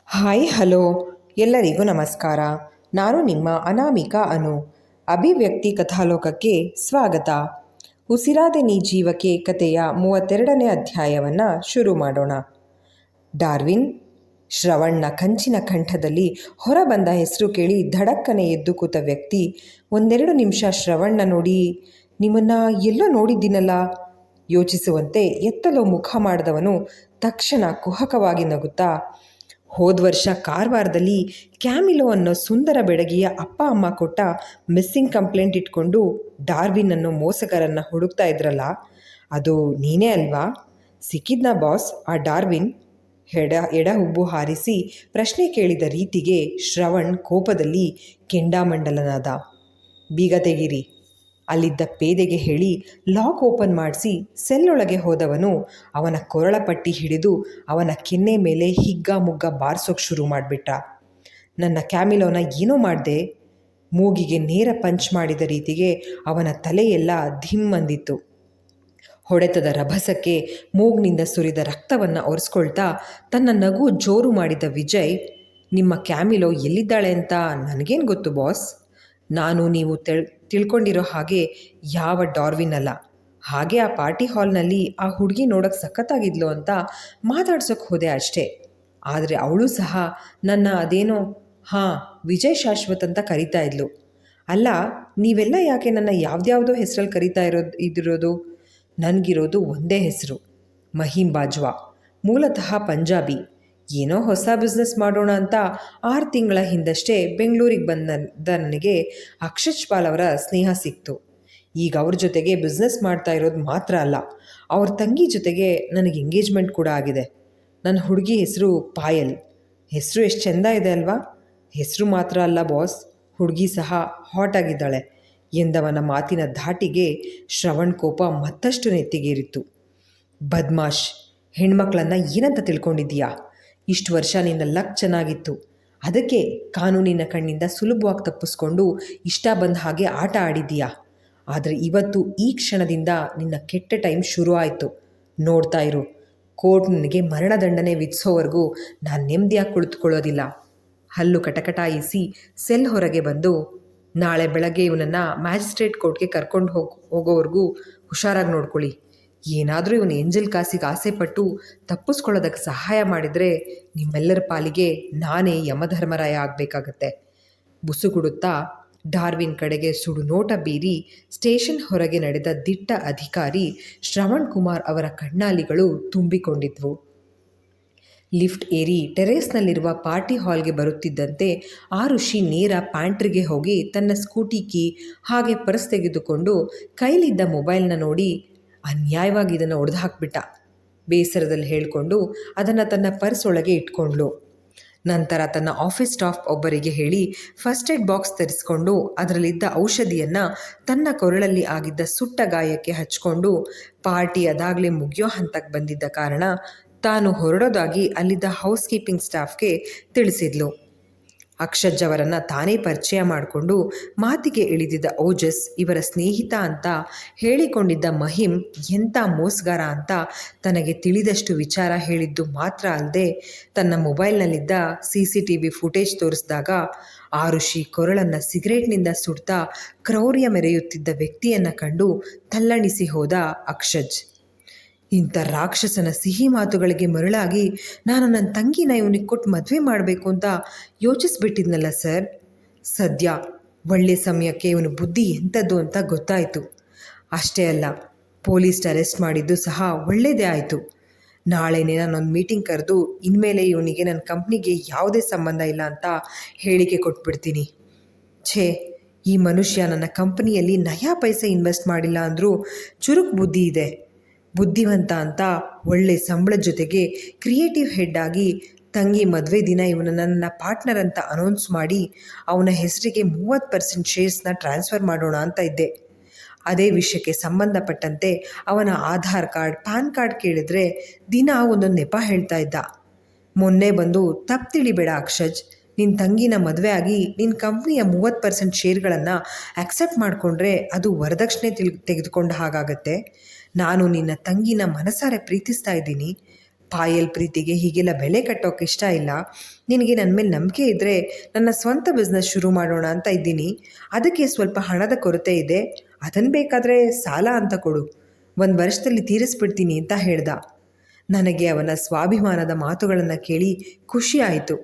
Hi hello ಎಲ್ಲರಿಗೂ ನಮಸ್ಕಾರ. ನಾನು ನಿಮ್ಮ ಅನಾಮಿಕಾ ಅನು. ಅಭಿವ್ಯಕ್ತಿ ಕಥಾಲೋಕಕ್ಕೆ ಸ್ವಾಗತ. ಉಸಿರಾದೆ ನೀ ಜೀವಕ್ಕೆ ಕಥೆಯ 32ನೇ ಅಧ್ಯಾಯವನ್ನು ಶುರು ಮಾಡೋಣ. ಡಾರ್ವಿನ್. ಶ್ರವಣ್ನ ಕಂಚಿನ ಕಂಠದಲ್ಲಿ ಹೊರಬಂದ ಹೆಸರು ಕೇಳಿ ಧಡಕ್ಕನೆ ಎದ್ದು ಕೂತ ವ್ಯಕ್ತಿ ಒಂದೆರಡು ನಿಮಿಷ ಶ್ರವಣ್ನ ನೋಡಿ, ನಿಮ್ಮನ್ನು ಎಲ್ಲೋ ನೋಡಿದ್ದೀನಲ್ಲ ಯೋಚಿಸುವಂತೆ ಎತ್ತಲೋ ಮುಖ ಮಾಡಿದವನು ತಕ್ಷಣ ಕುಹಕವಾಗಿ ನಗುತ್ತಾ, ಹೋದ ವರ್ಷ ಕಾರವಾರದಲ್ಲಿ ಕ್ಯಾಮಿಲೋ ಅನ್ನೋ ಸುಂದರ ಬೆಡಗಿಯ ಅಪ್ಪ ಅಮ್ಮ ಕೊಟ್ಟ ಮಿಸ್ಸಿಂಗ್ ಕಂಪ್ಲೇಂಟ್ ಇಟ್ಕೊಂಡು ಡಾರ್ವಿನ್ ಅನ್ನೋ ಮೋಸಗಾರನ್ನ ಹುಡುಕ್ತಾ ಇದ್ರಲ್ಲ, ಅದು ನೀನೇ ಅಲ್ವಾ? ಸಿಕ್ಕಿದ್ನಾ ಬಾಸ್ ಆ ಡಾರ್ವಿನ್? ಎಡ ಹುಬ್ಬು ಹಾರಿಸಿ ಪ್ರಶ್ನೆ ಕೇಳಿದ ರೀತಿಗೆ ಶ್ರವಣ್ ಕೋಪದಲ್ಲಿ ಕೆಂಡಾಮಂಡಲನಾದ. ಬೀಗ ತೆಗೀರಿ, ಅಲ್ಲಿದ್ದ ಪೇದೆಗೆ ಹೇಳಿ ಲಾಕ್ ಓಪನ್ ಮಾಡಿಸಿ ಸೆಲ್ಲೊಳಗೆ ಹೋದವನು ಅವನ ಕೊರಳ ಪಟ್ಟಿ ಹಿಡಿದು ಅವನ ಕೆನ್ನೆ ಮೇಲೆ ಹಿಗ್ಗಾಮುಗ್ಗ ಬಾರಿಸೋಕೆ ಶುರು ಮಾಡಿಬಿಟ್ಟ. ನನ್ನ ಕ್ಯಾಮಿಲೋನ ಏನೋ ಮಾಡಿದೆ? ಮೂಗಿಗೆ ನೇರ ಪಂಚ್ ಮಾಡಿದ ರೀತಿಗೆ ಅವನ ತಲೆಯೆಲ್ಲ ಧಿಮ್ ಅಂದಿತ್ತು. ಹೊಡೆತದ ರಭಸಕ್ಕೆ ಮೂಗ್ನಿಂದ ಸುರಿದ ರಕ್ತವನ್ನು ಒರೆಸ್ಕೊಳ್ತಾ ತನ್ನ ನಗು ಜೋರು ಮಾಡಿದ ವಿಜಯ್, ನಿಮ್ಮ ಕ್ಯಾಮಿಲೋ ಎಲ್ಲಿದ್ದಾಳೆ ಅಂತ ನನಗೇನು ಗೊತ್ತು ಬಾಸ್? ನಾನು ನೀವು ತಿಳ್ಕೊಂಡಿರೋ ಹಾಗೆ ಯಾವ ಡಾರ್ವಿನ್ ಅಲ್ಲ. ಹಾಗೆ ಆ ಪಾರ್ಟಿ ಹಾಲ್ನಲ್ಲಿ ಆ ಹುಡುಗಿ ನೋಡೋಕ್ಕೆ ಸಖತ್ತಾಗಿದ್ಲು ಅಂತ ಮಾತಾಡ್ಸೋಕೆ ಹೋದೆ ಅಷ್ಟೇ. ಆದರೆ ಅವಳು ಸಹ ನನ್ನ ಅದೇನೋ ವಿಜಯ್ ಶಾಶ್ವತ್ ಅಂತ ಕರೀತಾ ಇದ್ಲು. ಅಲ್ಲ, ನೀವೆಲ್ಲ ಯಾಕೆ ನನ್ನ ಯಾವ್ದ್ಯಾವುದೋ ಹೆಸರಲ್ಲಿ ಕರೀತಾ ಇದಿರೋದು? ನನಗಿರೋದು ಒಂದೇ ಹೆಸರು, ಮಹೀಮ್ ಬಾಜ್ವಾ. ಮೂಲತಃ ಪಂಜಾಬಿ. ಏನೋ ಹೊಸ ಬಿಸ್ನೆಸ್ ಮಾಡೋಣ ಅಂತ 6 ತಿಂಗಳ ಹಿಂದಷ್ಟೇ ಬೆಂಗಳೂರಿಗೆ ಬಂದ ನನಗೆ ಅಕ್ಷಜ್ ಪಾಲ್ ಅವರ ಸ್ನೇಹ ಸಿಕ್ತು. ಈಗ ಅವ್ರ ಜೊತೆಗೆ ಬಿಸ್ನೆಸ್ ಮಾಡ್ತಾ ಇರೋದು ಮಾತ್ರ ಅಲ್ಲ, ಅವ್ರ ತಂಗಿ ಜೊತೆಗೆ ನನಗೆ ಎಂಗೇಜ್ಮೆಂಟ್ ಕೂಡ ಆಗಿದೆ. ನನ್ನ ಹುಡುಗಿ ಹೆಸರು ಪಾಯಲ್. ಹೆಸರು ಎಷ್ಟು ಚೆಂದ ಇದೆ ಅಲ್ವಾ? ಹೆಸರು ಮಾತ್ರ ಅಲ್ಲ ಬಾಸ್, ಹುಡುಗಿ ಸಹ ಹಾಟ್ ಆಗಿದ್ದಾಳೆ ಎಂದವನ ಮಾತಿನ ಧಾಟಿಗೆ ಶ್ರವಣ್ ಕೋಪ ಮತ್ತಷ್ಟು ನೆತ್ತಿಗೇರಿತ್ತು. ಬದ್ಮಾಶ್, ಹೆಣ್ಮಕ್ಳನ್ನು ಏನಂತ ತಿಳ್ಕೊಂಡಿದ್ದೀಯಾ? ಇಷ್ಟು ವರ್ಷ ನಿನ್ನ ಲಕ್ ಚೆನ್ನಾಗಿತ್ತು, ಅದಕ್ಕೆ ಕಾನೂನಿನ ಕಣ್ಣಿಂದ ಸುಲಭವಾಗಿ ತಪ್ಪಿಸ್ಕೊಂಡು ಇಷ್ಟ ಬಂದ ಹಾಗೆ ಆಟ ಆಡಿದ್ದೀಯಾ. ಆದರೆ ಇವತ್ತು ಈ ಕ್ಷಣದಿಂದ ನಿನ್ನ ಕೆಟ್ಟ ಟೈಮ್ ಶುರು ಆಯಿತು. ನೋಡ್ತಾ ಇರು, ಕೋರ್ಟ್ ನನಗೆ ಮರಣದಂಡನೆ ವಿಧಿಸೋವರೆಗೂ ನಾನು ನೆಮ್ಮದಿಯಾಗಿ ಕುಳಿತುಕೊಳ್ಳೋದಿಲ್ಲ. ಹಲ್ಲು ಕಟಕಟಾಯಿಸಿ ಸೆಲ್ ಹೊರಗೆ ಬಂದು, ನಾಳೆ ಬೆಳಗ್ಗೆ ಇವನನ್ನು ಮ್ಯಾಜಿಸ್ಟ್ರೇಟ್ ಕೋರ್ಟ್ಗೆ ಕರ್ಕೊಂಡು ಹೋಗೋವರೆಗೂ ಹುಷಾರಾಗಿ ನೋಡ್ಕೊಳ್ಳಿ. ಏನಾದರೂ ಇವನು ಎಂಜಲ್ ಕಾಸಿಗೆ ಆಸೆಪಟ್ಟು ತಪ್ಪಿಸ್ಕೊಳ್ಳೋದಕ್ಕೆ ಸಹಾಯ ಮಾಡಿದರೆ ನಿಮ್ಮೆಲ್ಲರ ಪಾಲಿಗೆ ನಾನೇ ಯಮಧರ್ಮರಾಯ ಆಗಬೇಕಾಗತ್ತೆ. ಬುಸುಗುಡುತ್ತಾ ಡಾರ್ವಿನ್ ಕಡೆಗೆ ಸುಡು ನೋಟ ಬೀರಿ ಸ್ಟೇಷನ್ ಹೊರಗೆ ನಡೆದ ದಿಟ್ಟ ಅಧಿಕಾರಿ ಶ್ರವಣ್ ಕುಮಾರ್ ಅವರ ಕಣ್ಣಾಲಿಗಳು ತುಂಬಿಕೊಂಡಿದ್ವು. ಲಿಫ್ಟ್ ಏರಿ ಟೆರೇಸ್ನಲ್ಲಿರುವ ಪಾರ್ಟಿ ಹಾಲ್ಗೆ ಬರುತ್ತಿದ್ದಂತೆ ಆರುಷಿ ನೇರ ಪ್ಯಾಂಟ್ರಿಗೆ ಹೋಗಿ ತನ್ನ ಸ್ಕೂಟಿ ಕೀ ಹಾಗೆ ಪರ್ಸ್ ತೆಗೆದುಕೊಂಡು ಕೈಲಿದ್ದ ಮೊಬೈಲ್ನ ನೋಡಿ ಅನ್ಯಾಯವಾಗಿ ಇದನ್ನು ಒಡೆದು ಹಾಕ್ಬಿಟ್ಟ. ಬೇಸರದಲ್ಲಿ ಹೇಳಿಕೊಂಡು ಅದನ್ನು ತನ್ನ ಪರ್ಸ್ ಒಳಗೆ ಇಟ್ಕೊಂಡ್ಳು. ನಂತರ ತನ್ನ ಆಫೀಸ್ ಸ್ಟಾಫ್ ಒಬ್ಬರಿಗೆ ಹೇಳಿ ಫಸ್ಟ್ ಏಡ್ ಬಾಕ್ಸ್ ತರಿಸ್ಕೊಂಡು ಅದರಲ್ಲಿದ್ದ ಔಷಧಿಯನ್ನು ತನ್ನ ಕೊರಳಲ್ಲಿ ಆಗಿದ್ದ ಸುಟ್ಟ ಗಾಯಕ್ಕೆ ಹಚ್ಕೊಂಡು ಪಾರ್ಟಿ ಅದಾಗಲೇ ಮುಗಿಯೋ ಹಂತಕ್ಕೆ ಬಂದಿದ್ದ ಕಾರಣ ತಾನು ಹೊರಡೋದಾಗಿ ಅಲ್ಲಿದ್ದ ಹೌಸ್ ಕೀಪಿಂಗ್ ಸ್ಟಾಫ್ಗೆ ತಿಳಿಸಿದ್ಲು. ಅಕ್ಷಜ್ ಅವರನ್ನು ತಾನೇ ಪರಿಚಯ ಮಾಡಿಕೊಂಡು ಮಾತಿಗೆ ಇಳಿದಿದ್ದ ಓಜಸ್ ಇವರ ಸ್ನೇಹಿತ ಅಂತ ಹೇಳಿಕೊಂಡಿದ್ದ ಮಹಿಮ್ ಎಂಥ ಮೋಸಗಾರ ಅಂತ ತನಗೆ ತಿಳಿದಷ್ಟು ವಿಚಾರ ಹೇಳಿದ್ದು ಮಾತ್ರ ಅಲ್ಲದೆ ತನ್ನ ಮೊಬೈಲ್ನಲ್ಲಿದ್ದ CCTV ಫುಟೇಜ್ ತೋರಿಸಿದಾಗ ಆರುಷಿ ಕೊರಳನ್ನು ಸಿಗರೇಟ್ನಿಂದ ಸುಡ್ತಾ ಕ್ರೌರ್ಯ ಮೆರೆಯುತ್ತಿದ್ದ ವ್ಯಕ್ತಿಯನ್ನು ಕಂಡು ತಲ್ಲಣಿಸಿ ಹೋದ ಅಕ್ಷಜ್. ಇಂಥ ರಾಕ್ಷಸನ ಸಿಹಿ ಮಾತುಗಳಿಗೆ ಮರಳಾಗಿ ನಾನು ನನ್ನ ತಂಗಿನ ಇವನಿಗೆ ಕೊಟ್ಟು ಮದುವೆ ಮಾಡಬೇಕು ಅಂತ ಯೋಚಿಸ್ಬಿಟ್ಟಿದ್ನಲ್ಲ ಸರ್. ಸದ್ಯ ಒಳ್ಳೆ ಸಮಯಕ್ಕೆ ಇವನು ಬುದ್ಧಿ ಎಂಥದ್ದು ಅಂತ ಗೊತ್ತಾಯಿತು. ಅಷ್ಟೇ ಅಲ್ಲ, ಪೊಲೀಸ್ ಅರೆಸ್ಟ್ ಮಾಡಿದ್ದು ಸಹ ಒಳ್ಳೆಯದೇ ಆಯಿತು. ನಾಳೆನೇ ನಾನೊಂದು ಮೀಟಿಂಗ್ ಕರೆದು ಇನ್ಮೇಲೆ ಇವನಿಗೆ ನನ್ನ ಕಂಪ್ನಿಗೆ ಯಾವುದೇ ಸಂಬಂಧ ಇಲ್ಲ ಅಂತ ಹೇಳಿಕೆ ಕೊಟ್ಬಿಡ್ತೀನಿ. ಈ ಮನುಷ್ಯ ನನ್ನ ಕಂಪ್ನಿಯಲ್ಲಿ ನಯಾ ಪೈಸೆ ಇನ್ವೆಸ್ಟ್ ಮಾಡಿಲ್ಲ ಅಂದರೂ ಚುರುಕು ಬುದ್ಧಿ ಇದೆ. ಬುದ್ಧಿವಂತ ಅಂತ ಒಳ್ಳೆ ಸಂಬಳದ ಜೊತೆಗೆ ಕ್ರಿಯೇಟಿವ್ ಹೆಡ್ ಆಗಿ ತಂಗಿ ಮದುವೆ ದಿನ ಇವನು ನನ್ನ ಪಾರ್ಟ್ನರ್ ಅಂತ ಅನೌನ್ಸ್ ಮಾಡಿ ಅವನ ಹೆಸರಿಗೆ 30% ಶೇರ್ಸ್ನ ಟ್ರಾನ್ಸ್ಫರ್ ಮಾಡೋಣ ಅಂತ ಇದ್ದೆ. ಅದೇ ವಿಷಯಕ್ಕೆ ಸಂಬಂಧಪಟ್ಟಂತೆ ಅವನ ಆಧಾರ್ ಕಾರ್ಡ್, ಪ್ಯಾನ್ ಕಾರ್ಡ್ ಕೇಳಿದ್ರೆ ದಿನ ಒಂದೊಂದು ನೆಪ ಹೇಳ್ತಾ ಇದ್ದ. ಮೊನ್ನೆ ಬಂದು ತಪ್ಪು ತಿಳಿಬೇಡ ಅಕ್ಷಜ್, ನಿನ್ನ ತಂಗಿನ ಮದುವೆ ಆಗಿ ನಿನ್ನ ಕಂಪ್ನಿಯ 30% ಶೇರ್ಗಳನ್ನು ಆಕ್ಸೆಪ್ಟ್ ಮಾಡಿಕೊಂಡ್ರೆ ಅದು ವರದಕ್ಷಿಣೆ ತೆಗೆದುಕೊಂಡ ಹಾಗಾಗತ್ತೆ. ನಾನು ನಿನ್ನ ತಂಗಿನ ಮನಸಾರೆ ಪ್ರೀತಿಸ್ತಾ ಇದ್ದೀನಿ. ಪಾಯಲ್ ಪ್ರೀತಿಗೆ ಹೀಗೆಲ್ಲ ಬೆಲೆ ಕಟ್ಟೋಕೆ ಇಷ್ಟ ಇಲ್ಲ. ನಿನಗೆ ನನ್ನ ಮೇಲೆ ನಂಬಿಕೆ ಇದ್ದರೆ ನನ್ನ ಸ್ವಂತ ಬಿಸ್ನೆಸ್ ಶುರು ಮಾಡೋಣ ಅಂತ ಇದ್ದೀನಿ. ಅದಕ್ಕೆ ಸ್ವಲ್ಪ ಹಣದ ಕೊರತೆ ಇದೆ. ಅದನ್ನು ಬೇಕಾದರೆ ಸಾಲ ಅಂತ ಕೊಡು, 1 ವರ್ಷದಲ್ಲಿ ತೀರಿಸ್ಬಿಡ್ತೀನಿ ಅಂತ ಹೇಳ್ದ. ನನಗೆ ಅವನ ಸ್ವಾಭಿಮಾನದ ಮಾತುಗಳನ್ನು ಕೇಳಿ ಖುಷಿ ಆಯಿತು.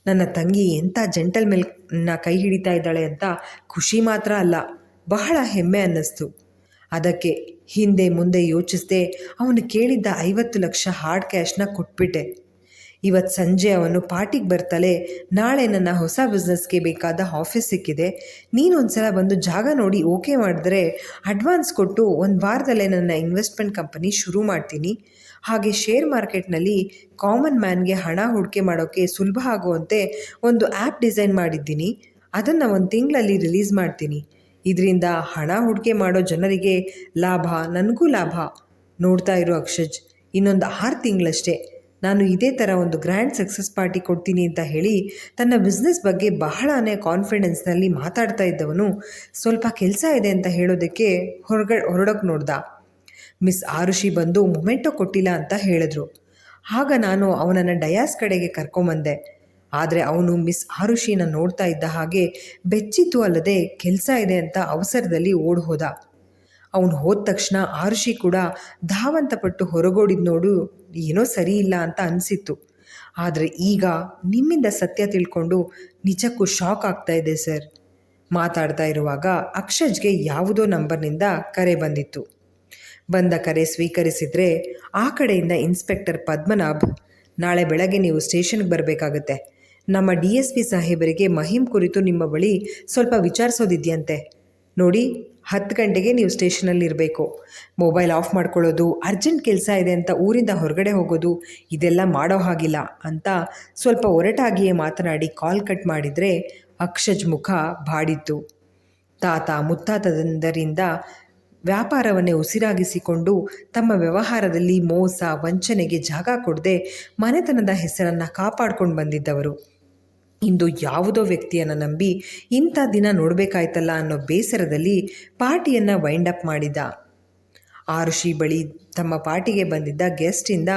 ನನ್ನ ತಂಗಿ ಎಂಥ ಜೆಂಟಲ್ಮೆನ್ನ ಕೈ ಹಿಡಿತಾ ಇದ್ದಾಳೆ ಅಂತ ಖುಷಿ ಮಾತ್ರ ಅಲ್ಲ, ಬಹಳ ಹೆಮ್ಮೆ ಅನ್ನಿಸ್ತು. ಅದಕ್ಕೆ ಹಿಂದೆ ಮುಂದೆ ಯೋಚಿಸದೆ ಅವನು ಕೇಳಿದ್ದ 50 ಲಕ್ಷ ಹಾರ್ಡ್ ಕ್ಯಾಶ್ನ ಕೊಟ್ಬಿಟ್ಟೆ. ಇವತ್ತು ಸಂಜೆ ಅವನು ಪಾರ್ಟಿಗೆ ಬರ್ತಲೇ, ನಾಳೆ ನನ್ನ ಹೊಸ ಬಿಸ್ನೆಸ್ಗೆ ಬೇಕಾದ ಆಫೀಸ್ ಸಿಕ್ಕಿದೆ, ನೀನೊಂದು ಸಲ ಬಂದು ಜಾಗ ನೋಡಿ ಓಕೆ ಮಾಡಿದ್ರೆ ಅಡ್ವಾನ್ಸ್ ಕೊಟ್ಟು 1 ವಾರದಲ್ಲೇ ನನ್ನ ಇನ್ವೆಸ್ಟ್ಮೆಂಟ್ ಕಂಪನಿ ಶುರು ಮಾಡ್ತೀನಿ. ಹಾಗೆ ಶೇರ್ ಮಾರ್ಕೆಟ್ನಲ್ಲಿ ಕಾಮನ್ ಮ್ಯಾನ್ಗೆ ಹಣ ಹೂಡಿಕೆ ಮಾಡೋಕ್ಕೆ ಸುಲಭ ಆಗುವಂತೆ ಒಂದು ಆ್ಯಪ್ ಡಿಸೈನ್ ಮಾಡಿದ್ದೀನಿ. ಅದನ್ನು 1 ತಿಂಗಳಲ್ಲಿ ರಿಲೀಸ್ ಮಾಡ್ತೀನಿ. ಇದರಿಂದ ಹಣ ಹೂಡಿಕೆ ಮಾಡೋ ಜನರಿಗೆ ಲಾಭ, ನನಗೂ ಲಾಭ. ನೋಡ್ತಾ ಇರೋ ಅಕ್ಷಜ್, ಇನ್ನೊಂದು 6 ತಿಂಗಳಷ್ಟೇ ನಾನು ಇದೇ ಥರ ಒಂದು ಗ್ರ್ಯಾಂಡ್ ಸಕ್ಸಸ್ ಪಾರ್ಟಿ ಕೊಡ್ತೀನಿ ಅಂತ ಹೇಳಿ ತನ್ನ ಬಿಸ್ನೆಸ್ ಬಗ್ಗೆ ಬಹಳನೇ ಕಾನ್ಫಿಡೆನ್ಸ್ನಲ್ಲಿ ಮಾತಾಡ್ತಾ ಇದ್ದವನು ಸ್ವಲ್ಪ ಕೆಲಸ ಇದೆ ಅಂತ ಹೇಳೋದಕ್ಕೆ ಹೊರಡೋಕ್ಕೆ ನೋಡ್ದ. ಮಿಸ್ ಆರುಷಿ ಬಂದು ಮೊಮೆಂಟೋ ಕೊಟ್ಟಿಲ್ಲ ಅಂತ ಹೇಳಿದ್ರು. ಆಗ ನಾನು ಅವನನ್ನು ಡಯಾಸ್ ಕಡೆಗೆ ಕರ್ಕೊಂಬಂದೆ. ಆದರೆ ಅವನು ಮಿಸ್ ಆರುಷಿನ ನೋಡ್ತಾ ಇದ್ದ ಹಾಗೆ ಬೆಚ್ಚಿತು ಅಲ್ಲದೆ ಕೆಲಸ ಇದೆ ಅಂತ ಅವಸರದಲ್ಲಿ ಓಡ್ ಹೋದ. ಅವನು ಹೋದ ತಕ್ಷಣ ಆರುಷಿ ಕೂಡ ಧಾವಂತಪಟ್ಟು ಹೊರಗೋಡಿದ್ ನೋಡು ಏನೋ ಸರಿ ಇಲ್ಲ ಅಂತ ಅನಿಸಿತ್ತು. ಆದರೆ ಈಗ ನಿಮ್ಮಿಂದ ಸತ್ಯ ತಿಳ್ಕೊಂಡು ನಿಜಕ್ಕೂ ಶಾಕ್ ಆಗ್ತಾ ಇದೆ ಸರ್. ಮಾತಾಡ್ತಾ ಇರುವಾಗ ಅಕ್ಷಜ್ಗೆ ಯಾವುದೋ ನಂಬರ್ನಿಂದ ಕರೆ ಬಂದಿತ್ತು. ಬಂದ ಕರೆ ಸ್ವೀಕರಿಸಿದರೆ ಆ ಕಡೆಯಿಂದ ಇನ್ಸ್ಪೆಕ್ಟರ್ ಪದ್ಮನಾಭ್, ನಾಳೆ ಬೆಳಗ್ಗೆ ನೀವು ಸ್ಟೇಷನ್ಗೆ ಬರಬೇಕಾಗತ್ತೆ. ನಮ್ಮ DSP ಸಾಹೇಬರಿಗೆ ಮಹಿಮ್ ಕುರಿತು ನಿಮ್ಮ ಬಳಿ ಸ್ವಲ್ಪ ವಿಚಾರಿಸೋದಿದೆಯಂತೆ. ನೋಡಿ, 10 ಗಂಟೆಗೆ ನೀವು ಸ್ಟೇಷನಲ್ಲಿ ಇರಬೇಕು. ಮೊಬೈಲ್ ಆಫ್ ಮಾಡ್ಕೊಳ್ಳೋದು, ಅರ್ಜೆಂಟ್ ಕೆಲಸ ಇದೆ ಅಂತ ಊರಿಂದ ಹೊರಗಡೆ ಹೋಗೋದು ಇದೆಲ್ಲ ಮಾಡೋ ಹಾಗಿಲ್ಲ ಅಂತ ಸ್ವಲ್ಪ ಒರಟಾಗಿಯೇ ಮಾತನಾಡಿ ಕಾಲ್ ಕಟ್ ಮಾಡಿದರೆ ಅಕ್ಷಜ್ ಮುಖ ಬಾಡಿತ್ತು. ತಾತ ಮುತ್ತಾತದಿಂದ ವ್ಯಾಪಾರವನ್ನೇ ಉಸಿರಾಗಿಸಿಕೊಂಡು ತಮ್ಮ ವ್ಯವಹಾರದಲ್ಲಿ ಮೋಸ ವಂಚನೆಗೆ ಜಾಗ ಕೊಡದೆ ಮನೆತನದ ಹೆಸರನ್ನು ಕಾಪಾಡ್ಕೊಂಡು ಬಂದಿದ್ದವರು ಇಂದು ಯಾವುದೋ ವ್ಯಕ್ತಿಯನ್ನು ನಂಬಿ ಇಂಥ ದಿನ ನೋಡಬೇಕಾಯ್ತಲ್ಲ ಅನ್ನೋ ಬೇಸರದಲ್ಲಿ ಪಾರ್ಟಿಯನ್ನು ವೈಂಡ್ ಅಪ್ ಮಾಡಿದ. ಆರುಷಿ ಬಳಿ ತಮ್ಮ ಪಾರ್ಟಿಗೆ ಬಂದಿದ್ದ ಗೆಸ್ಟಿಂದ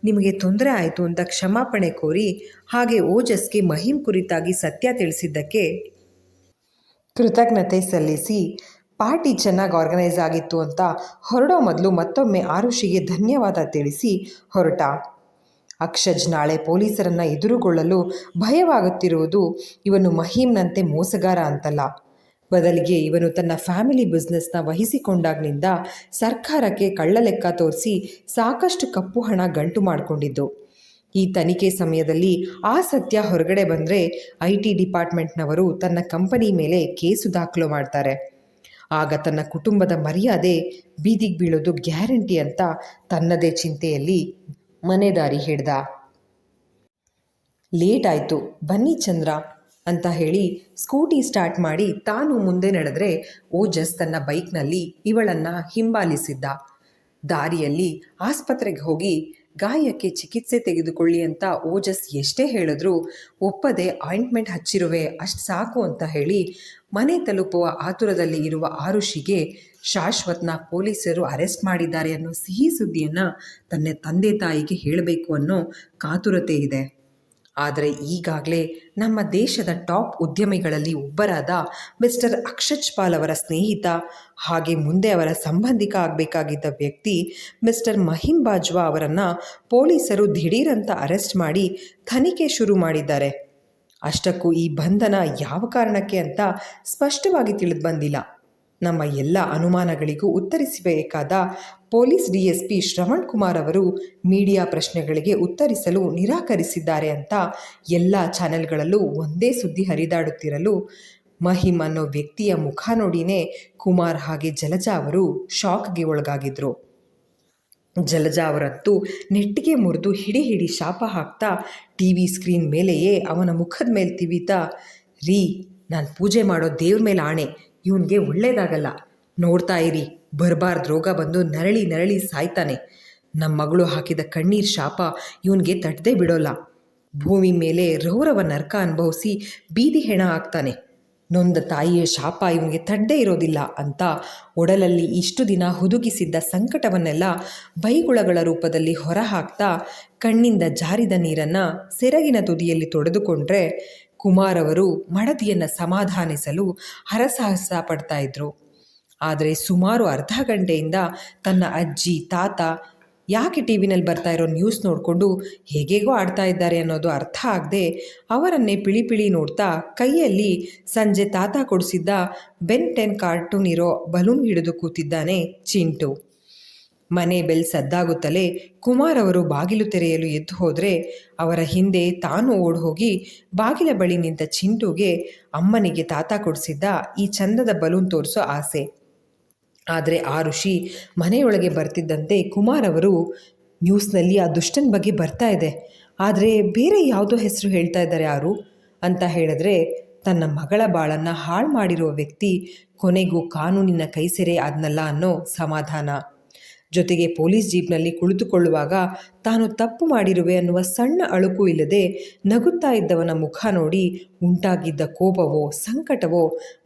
ನಿಮಗೆ ತೊಂದರೆ ಆಯಿತು ಅಂತ ಕ್ಷಮಾಪಣೆ ಕೋರಿ ಹಾಗೆ ಓಜಸ್ಗೆ ಮಹಿಮ್ ಕುರಿತಾಗಿ ಸತ್ಯ ತಿಳಿಸಿದ್ದಕ್ಕೆ ಕೃತಜ್ಞತೆ ಸಲ್ಲಿಸಿ ಪಾರ್ಟಿ ಚೆನ್ನಾಗಿ ಆರ್ಗನೈಸ್ ಆಗಿತ್ತು ಅಂತ ಹೊರಡೋ ಮೊದಲು ಮತ್ತೊಮ್ಮೆ ಆರುಷಿಗೆ ಧನ್ಯವಾದ ತಿಳಿಸಿ ಹೊರಟ. ಅಕ್ಷಜ್ ನಾಳೆ ಪೊಲೀಸರನ್ನು ಎದುರುಗೊಳ್ಳಲು ಭಯವಾಗುತ್ತಿರುವುದು ಇವನು ಮಹಿಮ್ನಂತೆ ಮೋಸಗಾರ ಅಂತಲ್ಲ, ಬದಲಿಗೆ ಇವನು ತನ್ನ ಫ್ಯಾಮಿಲಿ ಬಿಸ್ನೆಸ್ನ ವಹಿಸಿಕೊಂಡಾಗಿನಿಂದ ಸರ್ಕಾರಕ್ಕೆ ಕಳ್ಳ ಲೆಕ್ಕ ತೋರಿಸಿ ಸಾಕಷ್ಟು ಕಪ್ಪು ಹಣ ಗಂಟು ಮಾಡಿಕೊಂಡಿದ್ದು. ಈ ತನಿಖೆ ಸಮಯದಲ್ಲಿ ಆ ಸತ್ಯ ಹೊರಗಡೆ ಬಂದರೆ IT ಡಿಪಾರ್ಟ್ಮೆಂಟ್ನವರು ತನ್ನ ಕಂಪನಿ ಮೇಲೆ ಕೇಸು ದಾಖಲು ಮಾಡ್ತಾರೆ. ಆಗ ತನ್ನ ಕುಟುಂಬದ ಮರ್ಯಾದೆ ಬೀದಿಗೆ ಬೀಳೋದು ಗ್ಯಾರಂಟಿ ಅಂತ ತನ್ನದೇ ಚಿಂತೆಯಲ್ಲಿ ಮನೆದಾರಿ ಹಿಡ್ದ. ಲೇಟ್ ಆಯಿತು, ಬನ್ನಿ ಚಂದ್ರ ಅಂತ ಹೇಳಿ ಸ್ಕೂಟಿ ಸ್ಟಾರ್ಟ್ ಮಾಡಿ ತಾನು ಮುಂದೆ ನಡೆದರೆ ಓಜಸ್ ತನ್ನ ಬೈಕ್ನಲ್ಲಿ ಇವಳನ್ನು ಹಿಂಬಾಲಿಸಿದ್ದ. ದಾರಿಯಲ್ಲಿ ಆಸ್ಪತ್ರೆಗೆ ಹೋಗಿ ಗಾಯಕ್ಕೆ ಚಿಕಿತ್ಸೆ ತೆಗೆದುಕೊಳ್ಳಿ ಅಂತ ಓಜಸ್ ಎಷ್ಟೇ ಹೇಳಿದ್ರೂ ಒಪ್ಪದೆ ಆಯಿಂಟ್ಮೆಂಟ್ ಹಚ್ಚಿರುವೆ ಅಷ್ಟು ಸಾಕು ಅಂತ ಹೇಳಿ ಮನೆ ತಲುಪುವ ಆತುರದಲ್ಲಿ ಇರುವ ಆರುಷಿಗೆ ಶಾಶ್ವತ್ನ ಪೊಲೀಸರು ಅರೆಸ್ಟ್ ಮಾಡಿದ್ದಾರೆ ಅನ್ನೋ ಸಿಹಿ ಸುದ್ದಿಯನ್ನು ತನ್ನ ತಂದೆ ತಾಯಿಗೆ ಹೇಳಬೇಕು ಅನ್ನೋ ಕಾತುರತೆ ಇದೆ. ಆದರೆ ಈಗಾಗಲೇ ನಮ್ಮ ದೇಶದ ಟಾಪ್ ಉದ್ಯಮಿಗಳಲ್ಲಿ ಒಬ್ಬರಾದ ಮಿಸ್ಟರ್ ಅಕ್ಷಜ್ ಪಾಲ್ ಅವರ ಸ್ನೇಹಿತ ಹಾಗೆ ಮುಂದೆ ಅವರ ಸಂಬಂಧಿಕ ಆಗಬೇಕಾಗಿದ್ದ ವ್ಯಕ್ತಿ ಮಿಸ್ಟರ್ ಮಹಿಮ್ ಬಾಜ್ವಾ ಅವರನ್ನು ಪೊಲೀಸರು ದಿಢೀರಂತ ಅರೆಸ್ಟ್ ಮಾಡಿ ತನಿಖೆ ಶುರು ಮಾಡಿದ್ದಾರೆ. ಅಷ್ಟಕ್ಕೂ ಈ ಬಂಧನ ಯಾವ ಕಾರಣಕ್ಕೆ ಅಂತ ಸ್ಪಷ್ಟವಾಗಿ ತಿಳಿದು ಬಂದಿಲ್ಲ. ನಮ್ಮ ಎಲ್ಲ ಅನುಮಾನಗಳಿಗೂ ಉತ್ತರಿಸಬೇಕಾದ ಪೊಲೀಸ್ DSP ಶ್ರವಣ್ ಕುಮಾರ್ ಅವರು ಮೀಡಿಯಾ ಪ್ರಶ್ನೆಗಳಿಗೆ ಉತ್ತರಿಸಲು ನಿರಾಕರಿಸಿದ್ದಾರೆ ಅಂತ ಎಲ್ಲ ಚಾನೆಲ್ಗಳಲ್ಲೂ ಒಂದೇ ಸುದ್ದಿ ಹರಿದಾಡುತ್ತಿರಲು ಮಹಿಮ್ ಅನ್ನೋ ವ್ಯಕ್ತಿಯ ಮುಖ ನೋಡಿನೇ ಕುಮಾರ್ ಹಾಗೆ ಜಲಜಾ ಅವರು ಶಾಕ್ಗೆ ಒಳಗಾಗಿದ್ರು. ಜಲಜಾ ಅವರಂತೂ ನೆಟ್ಟಿಗೆ ಮುರಿದು ಹಿಡಿ ಶಾಪ ಹಾಕ್ತಾ TV ಸ್ಕ್ರೀನ್ ಮೇಲೆಯೇ ಅವನ ಮುಖದ ಮೇಲೆ ತಿವಿತಾ, ರೀ, ನಾನು ಪೂಜೆ ಮಾಡೋ ದೇವ್ರ ಮೇಲೆ ಆಣೆ, ಇವನಿಗೆ ಒಳ್ಳೇದಾಗಲ್ಲ, ನೋಡ್ತಾ ಇರಿ, ಬರಬಾರ್ದು ರೋಗ ಬಂದು ನರಳಿ ಸಾಯ್ತಾನೆ. ನಮ್ಮ ಮಗಳು ಹಾಕಿದ ಕಣ್ಣೀರ್ ಶಾಪ ಇವನಿಗೆ ತಟ್ಟದೇ ಬಿಡೋಲ್ಲ. ಭೂಮಿ ಮೇಲೆ ರೌರವ ನರಕ ಅನುಭವಿಸಿ ಬೀದಿ ಹೆಣ ಆಗ್ತಾನೆ. ನೊಂದ ತಾಯಿಯ ಶಾಪ ಇವನಿಗೆ ತಡ್ಡೇ ಇರೋದಿಲ್ಲ ಅಂತ ಒಡಲಲ್ಲಿ ಇಷ್ಟು ದಿನ ಹುದುಗಿಸಿದ್ದ ಸಂಕಟವನ್ನೆಲ್ಲ ಬೈಗುಳಗಳ ರೂಪದಲ್ಲಿ ಹೊರಹಾಕ್ತಾ ಕಣ್ಣಿಂದ ಜಾರಿದ ನೀರನ್ನು ಸೆರಗಿನ ತುದಿಯಲ್ಲಿ ತೊಡೆದುಕೊಂಡ್ರೆ ಕುಮಾರ್ ಅವರು ಮಡದಿಯನ್ನು ಸಮಾಧಾನಿಸಲು ಹರಸಾಹಸ ಪಡ್ತಾ ಇದ್ರು. ಆದರೆ ಸುಮಾರು ಅರ್ಧ ಗಂಟೆಯಿಂದ ತನ್ನ ಅಜ್ಜಿ ತಾತ ಯಾಕೆ ಟಿ ವಿನಲ್ಲಿ ಬರ್ತಾ ಇರೋ ನ್ಯೂಸ್ ನೋಡಿಕೊಂಡು ಹೇಗೇಗೋ ಆಡ್ತಾ ಇದ್ದಾರೆ ಅನ್ನೋದು ಅರ್ಥ ಆಗದೆ ಅವರನ್ನೇ ಪಿಳಿ ನೋಡ್ತಾ ಕೈಯಲ್ಲಿ ಸಂಜೆ ತಾತ ಕೊಡಿಸಿದ್ದ ಬೆನ್ 10 ಕಾರ್ಟೂನ್ ಇರೋ ಬಲೂನ್ ಹಿಡಿದು ಕೂತಿದ್ದಾನೆ ಚಿಂಟು. ಮನೆ ಬೆಲ್ ಸದ್ದಾಗುತ್ತಲೇ ಕುಮಾರ್ ಅವರು ಬಾಗಿಲು ತೆರೆಯಲು ಎದ್ದು ಹೋದರೆ ಅವರ ಹಿಂದೆ ತಾನು ಓಡ್ ಹೋಗಿ ಬಾಗಿಲ ಬಳಿ ನಿಂತ ಚಿಂಟುಗೆ ಅಮ್ಮನಿಗೆ ತಾತ ಕೊಡಿಸಿದ್ದ ಈ ಚಂದದ ಬಲೂನ್ ತೋರಿಸೋ ಆಸೆ. ಆದರೆ ಆ ಋಷಿ ಮನೆಯೊಳಗೆ ಬರ್ತಿದ್ದಂತೆ ಕುಮಾರ್ ಅವರು ನ್ಯೂಸ್ನಲ್ಲಿ ಆ ದುಷ್ಟನ ಬಗ್ಗೆ ಬರ್ತಾ ಇದೆ, ಆದರೆ ಬೇರೆ ಯಾವುದೋ ಹೆಸರು ಹೇಳ್ತಾ ಇದ್ದಾರೆ ಯಾರು ಅಂತ ಹೇಳಿದ್ರೆ ತನ್ನ ಮಗಳ ಬಾಳನ್ನು ಹಾಳು ಮಾಡಿರುವ ವ್ಯಕ್ತಿ ಕೊನೆಗೂ ಕಾನೂನಿನ ಕೈಸೆರೆ ಆದ್ನಲ್ಲ ಅನ್ನೋ ಸಮಾಧಾನ. ಜೊತೆಗೆ ಪೊಲೀಸ್ ಜೀಪ್ನಲ್ಲಿ ಕುಳಿತುಕೊಳ್ಳುವಾಗ ತಾನು ತಪ್ಪು ಮಾಡಿರುವೆ ಅನ್ನುವ ಸಣ್ಣ ಅಳುಕು ಇಲ್ಲದೆ ನಗುತ್ತಾ ಇದ್ದವನ ಮುಖ ನೋಡಿ ಉಂಟಾಗಿದ್ದ ಕೋಪವೋ ಸಂಕಟವೋ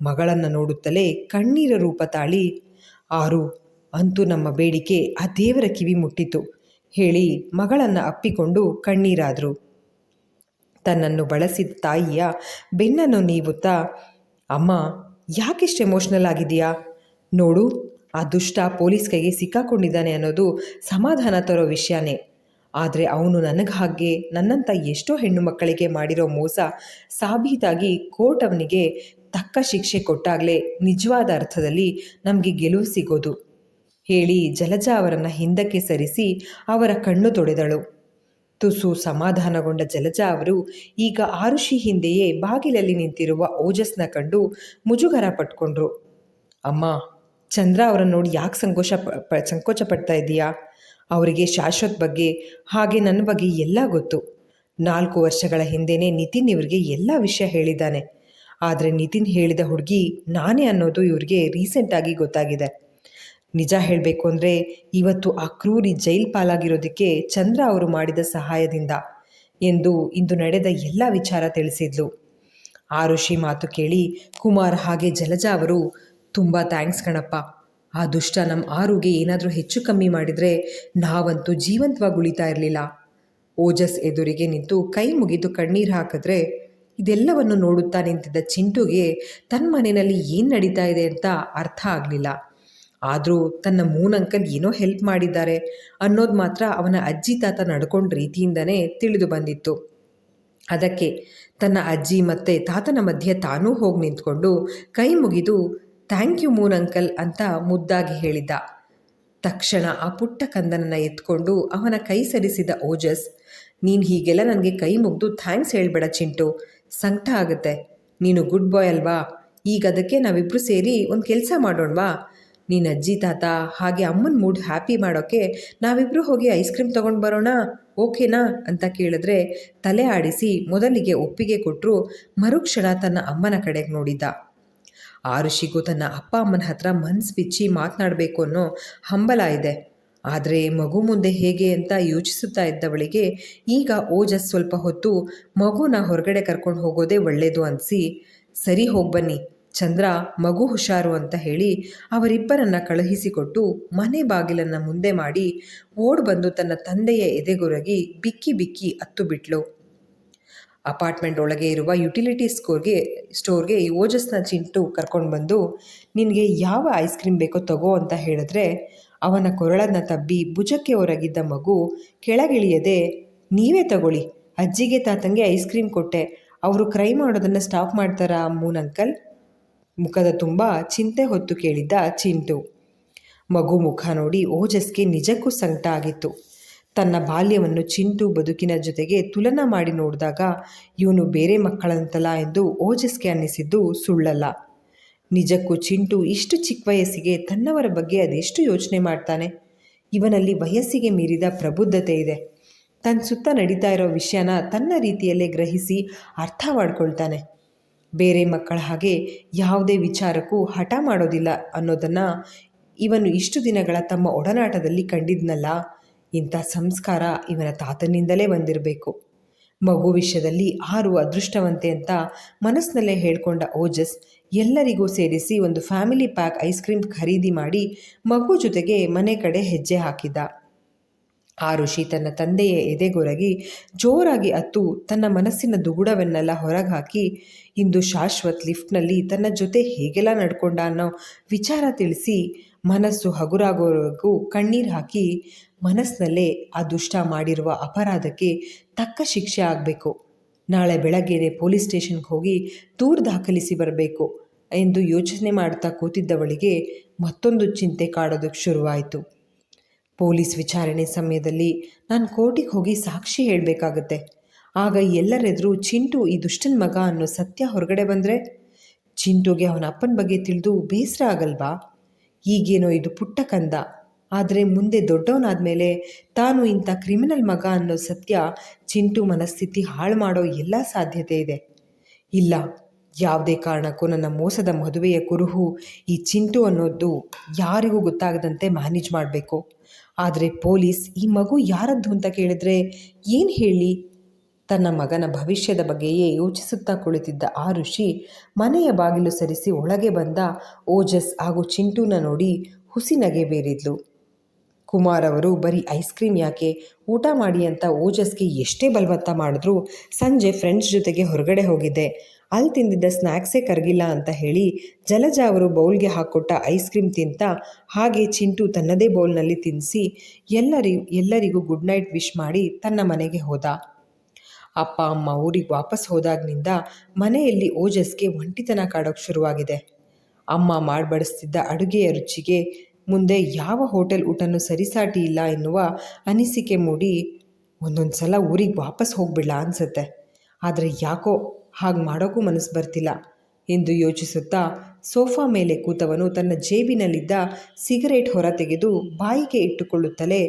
ಮಗಳನ್ನು ನೋಡುತ್ತಲೇ ಕಣ್ಣೀರ ರೂಪ ತಾಳಿ, ಆರು ಅಂತೂ ನಮ್ಮ ಬೇಡಿಕೆ ಆ ದೇವರ ಕಿವಿ ಮುಟ್ಟಿತು ಹೇಳಿ ಮಗಳನ್ನು ಅಪ್ಪಿಕೊಂಡು ಕಣ್ಣೀರಾದರು. ತನ್ನನ್ನು ಬಳಸಿದ ತಾಯಿಯ ಬೆನ್ನನ್ನು ನೀವುತ್ತಾ, ಅಮ್ಮ ಯಾಕಿಷ್ಟು ಎಮೋಷ್ನಲ್ ಆಗಿದೆಯಾ, ನೋಡು ಆ ದುಷ್ಟ ಪೊಲೀಸ್ ಕೈಗೆ ಸಿಕ್ಕಾಕೊಂಡಿದ್ದಾನೆ ಅನ್ನೋದು ಸಮಾಧಾನ ತರೋ ವಿಷಯನೇ. ಆದರೆ ಅವನು ನನಗೆ ಹಾಗೆ ನನ್ನಂಥ ಎಷ್ಟೋ ಹೆಣ್ಣು ಮಕ್ಕಳಿಗೆ ಮಾಡಿರೋ ಮೋಸ ಸಾಬೀತಾಗಿ ಕೋರ್ಟ್ ಅವನಿಗೆ ತಕ್ಕ ಶಿಕ್ಷೆ ಕೊಟ್ಟಾಗಲೇ ನಿಜವಾದ ಅರ್ಥದಲ್ಲಿ ನಮಗೆ ಗೆಲುವು ಸಿಗೋದು ಹೇಳಿ ಜಲಜಾ ಅವರನ್ನು ಹಿಂದಕ್ಕೆ ಸರಿಸಿ ಅವರ ಕಣ್ಣು ತೊಳೆದಳು. ತುಸು ಸಮಾಧಾನಗೊಂಡ ಜಲಜಾ ಅವರು ಈಗ ಆರುಷಿ ಹಿಂದೆಯೇ ಬಾಗಿಲಲ್ಲಿ ನಿಂತಿರುವ ಓಜಸ್ನ ಕಂಡು ಮುಜುಗರ ಪಟ್ಕೊಂಡ್ರು. ಅಮ್ಮ, ಚಂದ್ರ ಅವರನ್ನು ನೋಡಿ ಯಾಕೆ ಸಂಕೋಚ ಪಡ್ತಾ ಇದ್ದೀಯಾ? ಅವರಿಗೆ ಶಾಶ್ವತ್ ಬಗ್ಗೆ ಹಾಗೆ ನನ್ನ ಬಗ್ಗೆ ಎಲ್ಲ ಗೊತ್ತು. 4 ವರ್ಷಗಳ ಹಿಂದೆಯೇ ನಿತಿನ್ ಇವರಿಗೆ ಎಲ್ಲ ವಿಷಯ ಹೇಳಿದ್ದಾನೆ. ಆದರೆ ನಿತಿನ್ ಹೇಳಿದ ಹುಡುಗಿ ನಾನೇ ಅನ್ನೋದು ಇವ್ರಿಗೆ ರೀಸೆಂಟಾಗಿ ಗೊತ್ತಾಗಿದೆ. ನಿಜ ಹೇಳಬೇಕು ಅಂದರೆ ಇವತ್ತು ಆ ಕ್ರೂರಿ ಜೈಲ್ ಪಾಲಾಗಿರೋದಕ್ಕೆ ಚಂದ್ರ ಅವರು ಮಾಡಿದ ಸಹಾಯದಿಂದ ಎಂದು ಇಂದು ನಡೆದ ಎಲ್ಲ ವಿಚಾರ ತಿಳಿಸಿದ್ಲು. ಆರುಷಿ ಮಾತು ಕೇಳಿ ಕುಮಾರ್ ಹಾಗೆ ಜಲಜಾ ಅವರು, ತುಂಬ ಥ್ಯಾಂಕ್ಸ್ ಕಣಪ್ಪ. ಆ ದುಷ್ಟ ನಮ್ಮ ಆರುಗೆ ಏನಾದರೂ ಹೆಚ್ಚು ಕಮ್ಮಿ ಮಾಡಿದರೆ ನಾವಂತೂ ಜೀವಂತವಾಗಿ ಉಳಿತಾ ಇರಲಿಲ್ಲ. ಓಜಸ್ ಎದುರಿಗೆ ನಿಂತು ಕೈ ಮುಗಿದು ಕಣ್ಣೀರು ಹಾಕಿದ್ರೆ ಇದೆಲ್ಲವನ್ನು ನೋಡುತ್ತಾ ನಿಂತಿದ್ದ ಚಿಂಟುಗೆ ತನ್ನ ಮನೆಯಲ್ಲಿ ಏನು ನಡೀತಾ ಇದೆ ಅಂತ ಅರ್ಥ ಆಗಲಿಲ್ಲ. ಆದರೂ ತನ್ನ ಮೂನಂಕಲ್ ಏನೋ ಹೆಲ್ಪ್ ಮಾಡಿದ್ದಾರೆ ಅನ್ನೋದು ಮಾತ್ರ ಅವನ ಅಜ್ಜಿ ತಾತ ನಡ್ಕೊಂಡ ರೀತಿಯಿಂದನೇ ತಿಳಿದು ಬಂದಿತ್ತು. ಅದಕ್ಕೆ ತನ್ನ ಅಜ್ಜಿ ಮತ್ತು ತಾತನ ಮಧ್ಯೆ ತಾನೂ ಹೋಗಿ ನಿಂತ್ಕೊಂಡು ಕೈ ಮುಗಿದು ಥ್ಯಾಂಕ್ ಯು ಮೂನಂಕಲ್ ಅಂತ ಮುದ್ದಾಗಿ ಹೇಳಿದ್ದ. ತಕ್ಷಣ ಆ ಪುಟ್ಟ ಕಂದನನ್ನು ಎತ್ಕೊಂಡು ಅವನ ಕೈ ಸರಿಸಿದ ಓಜಸ್, ನೀನು ಹೀಗೆಲ್ಲ ನನಗೆ ಕೈ ಮುಗಿದು ಥ್ಯಾಂಕ್ಸ್ ಹೇಳ್ಬೇಡ ಚಿಂಟು, ಸಂಕಟ ಆಗುತ್ತೆ. ನೀನು ಗುಡ್ ಬಾಯ್ ಅಲ್ವಾ? ಈಗ ಅದಕ್ಕೆ ನಾವಿಬ್ಬರು ಸೇರಿ ಒಂದು ಕೆಲಸ ಮಾಡೋಣವಾ? ನೀನು ಅಜ್ಜಿ ತಾತ ಹಾಗೆ ಅಮ್ಮನ ಮೂಡ್ ಹ್ಯಾಪಿ ಮಾಡೋಕ್ಕೆ ನಾವಿಬ್ಬರು ಹೋಗಿ ಐಸ್ ಕ್ರೀಮ್ ತೊಗೊಂಡು ಬರೋಣ, ಓಕೆನಾ ಅಂತ ಕೇಳಿದ್ರೆ ತಲೆ ಆಡಿಸಿ ಮೊದಲಿಗೆ ಒಪ್ಪಿಗೆ ಕೊಟ್ಟರು. ಮರುಕ್ಷಣ ತನ್ನ ಅಮ್ಮನ ಕಡೆಗೆ ನೋಡಿದ್ದ. ಆರುಷಿಗೂ ತನ್ನ ಅಪ್ಪ ಅಮ್ಮನ ಹತ್ರ ಮನ್ಸು ಬಿಚ್ಚಿ ಮಾತನಾಡಬೇಕು ಅನ್ನೋ ಹಂಬಲ ಇದೆ. ಆದರೆ ಮಗು ಮುಂದೆ ಹೇಗೆ ಅಂತ ಯೋಚಿಸುತ್ತಾ ಇದ್ದವಳಿಗೆ ಈಗ ಓಜಸ್ ಸ್ವಲ್ಪ ಹೊತ್ತು ಮಗುನ ಹೊರಗಡೆ ಕರ್ಕೊಂಡು ಹೋಗೋದೇ ಒಳ್ಳೆಯದು ಅನಿಸಿ, ಸರಿ ಹೋಗ್ಬನ್ನಿ ಚಂದ್ರ, ಮಗು ಹುಷಾರು ಅಂತ ಹೇಳಿ ಅವರಿಬ್ಬರನ್ನು ಕಳುಹಿಸಿಕೊಟ್ಟು ಮನೆ ಬಾಗಿಲನ್ನು ಮುಂದೆ ಮಾಡಿ ಓಡ್ ಬಂದು ತನ್ನ ತಂದೆಯ ಎದೆಗೊರಗಿ ಬಿಕ್ಕಿ ಬಿಕ್ಕಿ ಅತ್ತು ಬಿಟ್ಲು. ಅಪಾರ್ಟ್ಮೆಂಟ್ ಒಳಗೆ ಇರುವ ಯುಟಿಲಿಟಿ ಸ್ಟೋರ್ಗೆ ಓಜಸ್ನ ಚಿಂಟು ಕರ್ಕೊಂಡು ಬಂದು, ನಿನಗೆ ಯಾವ ಐಸ್ ಕ್ರೀಮ್ ಬೇಕೋ ತಗೋ ಅಂತ ಹೇಳಿದ್ರೆ ಅವನ ಕೊರಳನ್ನು ತಬ್ಬಿ ಭುಜಕ್ಕೆ ಹೊರಗಿದ್ದ ಮಗು ಕೆಳಗಿಳಿಯದೆ, ನೀವೇ ತಗೊಳ್ಳಿ, ಅಜ್ಜಿಗೆ ತಾತಂಗೆ ಐಸ್ ಕ್ರೀಮ್ ಕೊಟ್ಟೆ, ಅವರು ಕ್ರೈ ಮಾಡೋದನ್ನು ಸ್ಟಾಪ್ ಮಾಡ್ತಾರಾ ಮೂನಂಕಲ್? ಮುಖದ ತುಂಬ ಚಿಂತೆ ಹೊತ್ತು ಕೇಳಿದ್ದ ಚಿಂಟು. ಮಗು ಮುಖ ನೋಡಿ ಓಜಸ್ಗೆ ನಿಜಕ್ಕೂ ಸಂಕಟ ಆಗಿತ್ತು. ತನ್ನ ಬಾಲ್ಯವನ್ನು ಚಿಂಟು ಬದುಕಿನ ಜೊತೆಗೆ ತುಲನಾ ಮಾಡಿ ನೋಡಿದಾಗ ಇವನು ಬೇರೆ ಮಕ್ಕಳಂತಲ್ಲ ಎಂದು ಓಜಸ್ಗೆ ಅನ್ನಿಸಿದ್ದು ಸುಳ್ಳಲ್ಲ. ನಿಜಕ್ಕೂ ಚಿಂಟು ಇಷ್ಟು ಚಿಕ್ಕ ವಯಸ್ಸಿಗೆ ತನ್ನವರ ಬಗ್ಗೆ ಅದೆಷ್ಟು ಯೋಚನೆ ಮಾಡ್ತಾನೆ. ಇವನಲ್ಲಿ ವಯಸ್ಸಿಗೆ ಮೀರಿದ ಪ್ರಬುದ್ಧತೆ ಇದೆ. ತನ್ನ ಸುತ್ತ ನಡೀತಾ ಇರೋ ವಿಷಯನ ತನ್ನ ರೀತಿಯಲ್ಲೇ ಗ್ರಹಿಸಿ ಅರ್ಥ ಮಾಡ್ಕೊಳ್ತಾನೆ. ಬೇರೆ ಮಕ್ಕಳ ಹಾಗೆ ಯಾವುದೇ ವಿಚಾರಕ್ಕೂ ಹಠ ಮಾಡೋದಿಲ್ಲ ಅನ್ನೋದನ್ನು ಇವನು ಇಷ್ಟು ದಿನಗಳ ತಮ್ಮ ಒಡನಾಟದಲ್ಲಿ ಕಂಡಿದ್ನಲ್ಲ. ಇಂಥ ಸಂಸ್ಕಾರ ಇವನ ತಾತನಿಂದಲೇ ಬಂದಿರಬೇಕು. ಮಗು ವಿಷಯದಲ್ಲಿ ಆರು ಅದೃಷ್ಟವಂತೆ ಅಂತ ಮನಸ್ಸಿನಲ್ಲೇ ಹೇಳ್ಕೊಂಡ ಓಜಸ್ ಎಲ್ಲರಿಗೂ ಸೇರಿಸಿ ಒಂದು ಫ್ಯಾಮಿಲಿ ಪ್ಯಾಕ್ ಐಸ್ ಕ್ರೀಮ್ ಖರೀದಿ ಮಾಡಿ ಮಗು ಜೊತೆಗೆ ಮನೆ ಕಡೆ ಹೆಜ್ಜೆ ಹಾಕಿದ. ಆರುಷಿ ತನ್ನ ತಂದೆಯ ಎದೆಗೊರಗಿ ಜೋರಾಗಿ ಅತ್ತು ತನ್ನ ಮನಸ್ಸಿನ ದುಗುಡವನ್ನೆಲ್ಲ ಹೊರಗೆ ಹಾಕಿ ಇಂದು ಶಾಶ್ವತ್ ಲಿಫ್ಟ್ನಲ್ಲಿ ತನ್ನ ಜೊತೆ ಹೇಗೆಲ್ಲ ನಡ್ಕೊಂಡ ಅನ್ನೋ ವಿಚಾರ ತಿಳಿಸಿ ಮನಸ್ಸು ಹಗುರಾಗೋವರೆಗೂ ಕಣ್ಣೀರು ಹಾಕಿ ಮನಸ್ಸಿನಲ್ಲೇ ಆ ದುಷ್ಟ ಮಾಡಿರುವ ಅಪರಾಧಕ್ಕೆ ತಕ್ಕ ಶಿಕ್ಷೆ ಆಗಬೇಕು, ನಾಳೆ ಬೆಳಗ್ಗೆನೆ ಪೊಲೀಸ್ ಸ್ಟೇಷನ್ಗೆ ಹೋಗಿ ದೂರು ದಾಖಲಿಸಿ ಬರಬೇಕು ಎಂದು ಯೋಚನೆ ಮಾಡ್ತಾ ಕೂತಿದ್ದವಳಿಗೆ ಮತ್ತೊಂದು ಚಿಂತೆ ಕಾಡೋದಕ್ಕೆ ಶುರುವಾಯಿತು. ಪೊಲೀಸ್ ವಿಚಾರಣೆ ಸಮಯದಲ್ಲಿ ನಾನು ಕೋರ್ಟಿಗೆ ಹೋಗಿ ಸಾಕ್ಷಿ ಹೇಳಬೇಕಾಗತ್ತೆ. ಆಗ ಎಲ್ಲರೆದುರು ಚಿಂಟು ಈ ದುಷ್ಟನ ಮಗ ಅನ್ನೋ ಸತ್ಯ ಹೊರಗಡೆ ಬಂದರೆ ಚಿಂಟುಗೆ ಅವನ ಅಪ್ಪನ ಬಗ್ಗೆ ತಿಳಿದು ಬೇಸರ ಆಗಲ್ವಾ? ಈಗೇನೋ ಇದು ಪುಟ್ಟ ಕಂದ, ಆದರೆ ಮುಂದೆ ದೊಡ್ಡವನಾದ್ಮೇಲೆ ತಾನು ಇಂಥ ಕ್ರಿಮಿನಲ್ ಮಗ ಅನ್ನೋ ಸತ್ಯ ಚಿಂಟು ಮನಸ್ಥಿತಿ ಹಾಳು ಮಾಡೋ ಎಲ್ಲ ಸಾಧ್ಯತೆ ಇದೆ. ಇಲ್ಲ, ಯಾವುದೇ ಕಾರಣಕ್ಕೂ ನನ್ನ ಮೋಸದ ಮದುವೆಯ ಕುರುಹು ಈ ಚಿಂಟು ಅನ್ನೋದು ಯಾರಿಗೂ ಗೊತ್ತಾಗದಂತೆ ಮ್ಯಾನೇಜ್ ಮಾಡಬೇಕು. ಆದರೆ ಪೊಲೀಸ್ ಈ ಮಗು ಯಾರದ್ದು ಅಂತ ಕೇಳಿದ್ರೆ ಏನು ಹೇಳಿ? ತನ್ನ ಮಗನ ಭವಿಷ್ಯದ ಬಗ್ಗೆಯೇ ಯೋಚಿಸುತ್ತಾ ಕುಳಿತಿದ್ದ ಆರುಷಿ ಮನೆಯ ಬಾಗಿಲು ಸರಿಸಿ ಒಳಗೆ ಬಂದ ಓಜಸ್ ಹಾಗೂ ಚಿಂಟುನ ನೋಡಿ ಹುಸಿ ನಗೆ ಬೀರಿದ್ಲು. ಕುಮಾರ್ ಅವರು ಬರೀ ಐಸ್ ಕ್ರೀಮ್ ಯಾಕೆ, ಊಟ ಮಾಡಿ ಅಂತ ಓಜಸ್ಗೆ ಎಷ್ಟೇ ಬಲವಂತ ಮಾಡಿದ್ರು ಸಂಜೆ ಫ್ರೆಂಡ್ಸ್ ಜೊತೆಗೆ ಹೊರಗಡೆ ಹೋಗಿದ್ದೆ, ಅಲ್ಲಿ ತಿಂದಿದ್ದ ಸ್ನ್ಯಾಕ್ಸೇ ಕರಗಿಲ್ಲ ಅಂತ ಹೇಳಿ ಜಲಜ ಅವರು ಬೌಲ್ಗೆ ಹಾಕ್ಕೊಟ್ಟ ಐಸ್ ಕ್ರೀಮ್ ತಿಂತ ಹಾಗೆ ಚಿಂಟು ತನ್ನದೇ ಬೌಲ್ನಲ್ಲಿ ತಿನ್ನಿಸಿ ಎಲ್ಲರಿಗೂ ಗುಡ್ ನೈಟ್ ವಿಶ್ ಮಾಡಿ ತನ್ನ ಮನೆಗೆ ಹೋದ. ಅಪ್ಪ ಅಮ್ಮ ಊರಿಗೆ ವಾಪಸ್ ಹೋದಾಗಿನಿಂದ ಮನೆಯಲ್ಲಿ ಓಜಸ್ಗೆ ಒಂಟಿತನ ಕಾಡೋಕ್ಕೆ ಶುರುವಾಗಿದೆ. ಅಮ್ಮ ಮಾಡಿಬಡಿಸ್ತಿದ್ದ ಅಡುಗೆಯ ರುಚಿಗೆ ಮುಂದೆ ಯಾವ ಹೋಟೆಲ್ ಊಟನೂ ಸರಿಸಾಟಿ ಇಲ್ಲ ಎನ್ನುವ ಅನಿಸಿಕೆ ಮೂಡಿ ಒಂದೊಂದು ಸಲ ಊರಿಗೆ ವಾಪಸ್ ಹೋಗ್ಬಿಡಲ ಅನಿಸುತ್ತೆ. ಆದರೆ ಯಾಕೋ ಹಾಗೆ ಮಾಡೋಕ್ಕೂ ಮನಸ್ಸು ಬರ್ತಿಲ್ಲ ಎಂದು ಯೋಚಿಸುತ್ತಾ ಸೋಫಾ ಮೇಲೆ ಕೂತವನು ತನ್ನ ಜೇಬಿನಲ್ಲಿದ್ದ ಸಿಗರೇಟ್ ಹೊರ ತೆಗೆದು ಬಾಯಿಗೆ ಇಟ್ಟುಕೊಳ್ಳುತ್ತಲೇ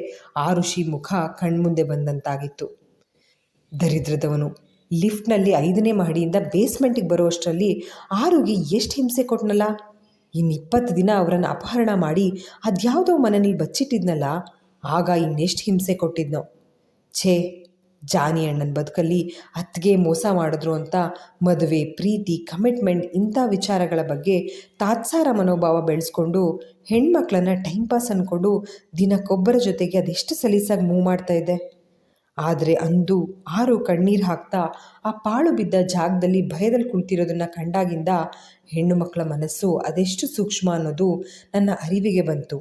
ಆರುಷಿ ಮುಖ ಕಣ್ಮುಂದೆ ಬಂದಂತಾಗಿತ್ತು. ದರಿದ್ರದವನು ಲಿಫ್ಟ್ನಲ್ಲಿ 5ನೇ ಮಹಡಿಯಿಂದ ಬೇಸ್ಮೆಂಟಿಗೆ ಬರುವಷ್ಟರಲ್ಲಿ ಆರುಗೆ ಎಷ್ಟು ಹಿಂಸೆ ಕೊಟ್ಟನಲ್ಲ. ಇನ್ನು 20 ದಿನ ಅವರನ್ನು ಅಪಹರಣ ಮಾಡಿ ಅದ್ಯಾವುದೋ ಮನೆಯಲ್ಲಿ ಬಚ್ಚಿಟ್ಟಿದ್ನಲ್ಲ, ಆಗ ಇನ್ನೆಷ್ಟು ಹಿಂಸೆ ಕೊಟ್ಟಿದ್ನೋ. ಛೇ, ಜಾನಿ ಅಣ್ಣನ ಬದುಕಲ್ಲಿ ಅತ್ತಿಗೆ ಮೋಸ ಮಾಡಿದ್ರು ಅಂತ ಮದುವೆ, ಪ್ರೀತಿ, ಕಮಿಟ್ಮೆಂಟ್ ಇಂಥ ವಿಚಾರಗಳ ಬಗ್ಗೆ ತಾತ್ಸಾರ ಮನೋಭಾವ ಬೆಳೆಸ್ಕೊಂಡು ಹೆಣ್ಮಕ್ಳನ್ನ ಟೈಮ್ ಪಾಸ್ ಅಂದ್ಕೊಂಡು ದಿನಕ್ಕೊಬ್ಬರ ಜೊತೆಗೆ ಅದೆಷ್ಟು ಸಲೀಸಾಗಿ ಮೂವ್ ಮಾಡ್ತಾ ಇದೆ. ಆದರೆ ಅಂದು ಆರು ಕಣ್ಣೀರು ಹಾಕ್ತಾ ಆ ಪಾಳು ಬಿದ್ದ ಜಾಗದಲ್ಲಿ ಭಯದಲ್ಲಿ ಕುಳಿತಿರೋದನ್ನು ಕಂಡಾಗಿಂದ ಹೆಣ್ಣು ಮಕ್ಕಳ ಮನಸ್ಸು ಅದೆಷ್ಟು ಸೂಕ್ಷ್ಮ ಅನ್ನೋದು ನನ್ನ ಅರಿವಿಗೆ ಬಂತು.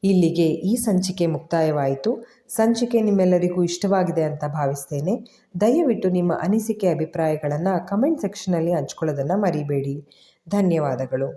ಇಲ್ಲಿಗೆ ಈ ಸಂಚಿಕೆ ಮುಕ್ತಾಯವಾಯಿತು. ಸಂಚಿಕೆ ನಿಮ್ಮೆಲ್ಲರಿಗೂ ಇಷ್ಟವಾಗಿದೆ ಅಂತ ಭಾವಿಸ್ತೇನೆ. ದಯವಿಟ್ಟು ನಿಮ್ಮ ಅನಿಸಿಕೆ ಅಭಿಪ್ರಾಯಗಳನ್ನು ಕಮೆಂಟ್ ಸೆಕ್ಷನಲ್ಲಿ ಹಂಚ್ಕೊಳ್ಳೋದನ್ನು ಮರಿಬೇಡಿ. ಧನ್ಯವಾದಗಳು.